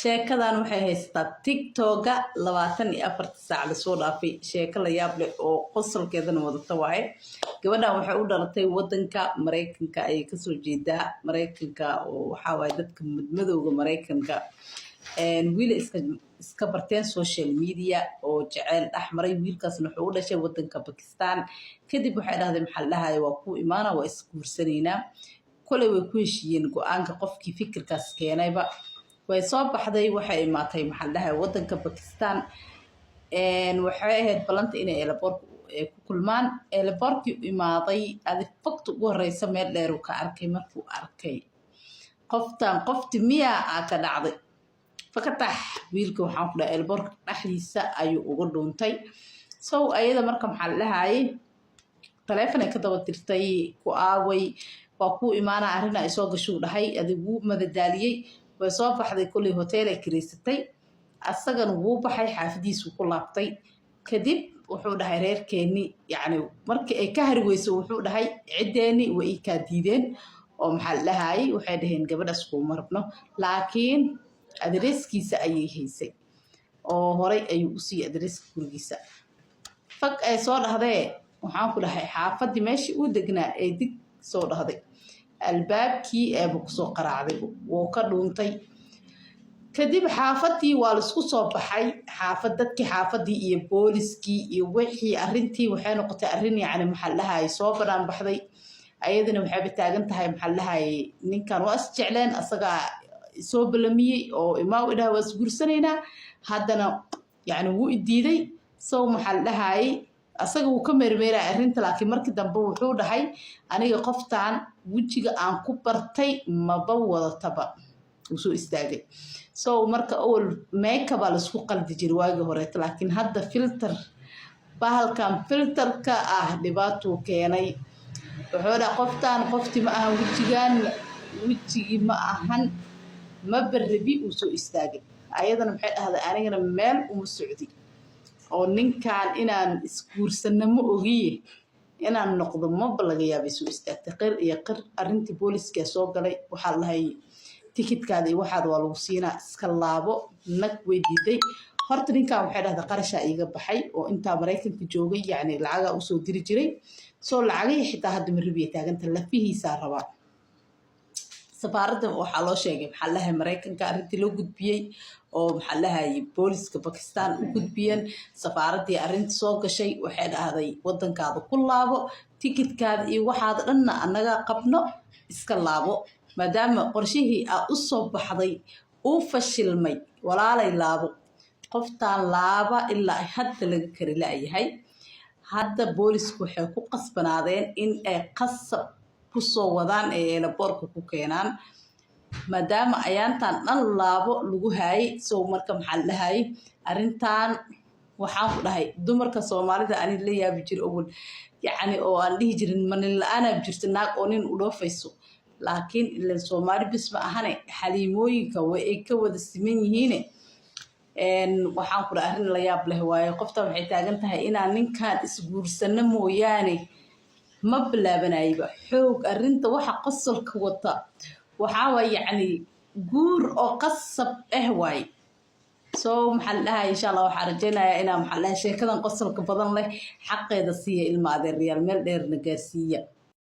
sheekadan waxay haystaa TikTok-ga 24 saac la soo dhaafay sheeko la yaab leh oo qosolkeedana wadata waaye gabadhan waxay u dhalatay wadanka Mareykanka ay ka soo jeedaa Mareykanka oo waxa waaye dadka madowga Mareykanka wiil iska barteen social media oo jacayl dhaxmaray wiilkaasna wuxuu u dhashay wadanka Pakistan kadib waxay dhahdeen maxaa la dhahayaa waa ku imaana waa isguursaneynaa kulay way ku heshiiyeen go'aanka qofkii fikirkaas keenayba way soo baxday waxay imaatay maxaa dhahay wadanka Pakistan waxay ahayd balanta inay airport ku kulmaan airportkii imaaday faqtu ugu horeysa meel dheer uu ka arkay markuu arkay qofti miya ka dhacday fakatax wiilka waxaan ku dhahay airport dhaxdiisa ayuu uga dhuuntay soo ayada marka maxaa dhahay telefoon ay ka daba tirtay ku aaway waa ku imaana arrin ay soo gasho dhahay adigu madadaaliyay way soo baxday kulli hotel ay kireysatay asagana wuu baxay xaafadiisu ku laabtay kadib wuxuu dhahay reerkeeni yani markii ay ka harweyso wuxuu dhahay cideeni way ka diideen oo maxaa dhahay waxay dhaheen gabadhaas ku marabno laakiin adreeskiisa ayay haysay oo horay ayuu u sii adreeska gurigiisa faq ay soo dhahdee waxaan ku dhahay xaafadii meeshii uu degnaa ee dig soo dhahday albaabkii eeba kusoo qaraacday wuu ka dhuuntay kadib xaafadii waa la isku soo baxay dadkii xaafadii iyo booliskii iyo wixii arrintii waxay noqotay arrin yani maxaa dhahay soo banaan baxday ayadana waxay taagan tahay maxaa dhahay ninkan waa is jecleen asaga soo balamiyay oo imaaw idhaa waa isguursanaynaa haddana yani wuu idiiday soo maxaa dhahay asaga wuu ka meermeeray arrinta laakiin markii dambe wuxuu dhahay aniga qoftaan wajiga aan ku bartay maba wadataba soo istaagay soo marka awal makeup la isku qaldi jiray waagi hore laakiin hadda filter bahalkan filterka dhibaato keenay wuxuu dhahay qoftaan qofti ma ahan wajigi ma ahan ma barabi uu soo istaagay ayadana maxay dhahday anigana meel uma socdi oo ninkan inaan isguursano ma ogiye inaan noqdo maba laga yaabay soo istaagtay qir iyo qir arrintii booliska soo galay waxaa lahay tikidkaada iyo waxaad waa lagu siinaa iska laabo nag way diiday horta ninkan waxay dhahday qarashaa iiga baxay oo intaa Mareykanka joogay yani lacagaa usoo diri jiray soo lacagihii xitaa hadda maribiya taaganta lafihiisaa rabaa safaaradda waxaa loo sheegay maxaa lahay Mareykanka arrintii loo gudbiyey oo maxaa lahay booliska Pakistan u gudbiyeen safaaraddii arrintii soo gashay waxay dhahday wadankaada ku laabo tikidkaada iyo waxaad dhanna annaga qabno iska laabo maadaama qorshihii u soo baxday uu fashilmay walaalay laabo qoftaan laaba ilaa hadda laga kari laayahay hadda boolisku waxay ku qasbanaadeen in ay qasab kusoo wadaan ee airportka ku keenaan maadaama ayaantan dhan laabo lagu haayay soo marka maxaa dhahay arrintan waxaan ku dhahay dumarka Soomaalida aan la yaabi jiray oo yani oo aan dhihi jirin manin la'aan jirto naag oo nin u dhoofayso laakiin ila Soomaali bis ma ahane xaliimooyinka way ka wada siman yihiin waxaan ku dhahay arrin la yaab leh waaye qofta waxay taagan tahay inaan ninkan isguursano mooyaane ma bilaabanayba xoog arrinta waxa qosolka wata waxa waa yani guur oo qasab waay soo maxaa dhahay insha Allah waxa rajaynayaa inaan maxaa dhahay sheekadan qosolka badan leh xaqeeda siiya ilma adeer real meel dheerna gaarsiiya